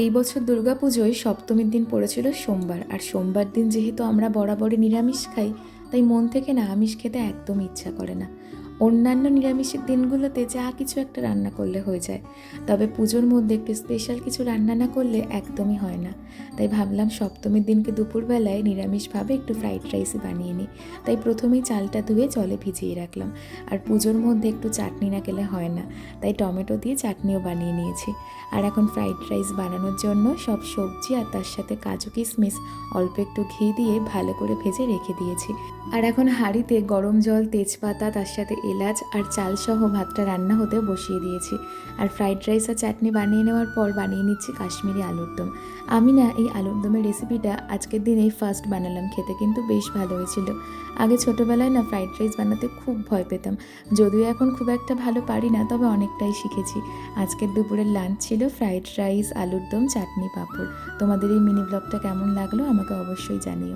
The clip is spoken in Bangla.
এই বছর দুর্গাপুজোয় সপ্তমীর দিন পড়েছিল সোমবার, আর সোমবার দিন যেহেতু আমরা বরাবরই নিরামিষ খাই, তাই মন থেকে না আমিষ খেতে একদম ইচ্ছা করে না। অন্যান্য নিরামিষের দিনগুলোতে যা কিছু একটা রান্না করলে হয়ে যায়, তবে পুজোর মধ্যে একটু স্পেশাল কিছু রান্না না করলে একদমই হয় না। তাই ভাবলাম সপ্তমীর দিনকে দুপুরবেলায় নিরামিষভাবে একটু ফ্রাইড রাইসই বানিয়ে নিই। তাই প্রথমেই চালটা ধুয়ে জলে ভিজিয়ে রাখলাম। আর পুজোর মধ্যে একটু চাটনি না খেলে হয় না, তাই টমেটো দিয়ে চাটনিও বানিয়ে নিয়েছি। আর এখন ফ্রাইড রাইস বানানোর জন্য সব সবজি আর তার সাথে কাজু কিশমিশ অল্প একটু ঘি দিয়ে ভালো করে ভেজে রেখে দিয়েছি। আর এখন হাঁড়িতে গরম জল, তেজপাতা, তার সাথে এলাচ আর চালসহ ভাতটা রান্না হতে বসিয়ে দিয়েছি। আর ফ্রাইড রাইস আর চাটনি বানিয়ে নেওয়ার পর বানিয়ে নিচ্ছি কাশ্মীরি আলুর দম। আমি না এই আলুর দমের রেসিপিটা আজকের দিনেই ফার্স্ট বানালাম, খেতে কিন্তু বেশ ভালো হয়েছিল। আগে ছোটোবেলায় না ফ্রাইড রাইস বানাতে খুব ভয় পেতাম, যদিও এখন খুব একটা ভালো পারি না, তবে অনেকটাই শিখেছি। আজকের দুপুরের লাঞ্চ ছিল ফ্রাইড রাইস, আলুর দম, চাটনি, পাঁপড়। তোমাদের এই মিনি ব্লগটা কেমন লাগলো আমাকে অবশ্যই জানিও।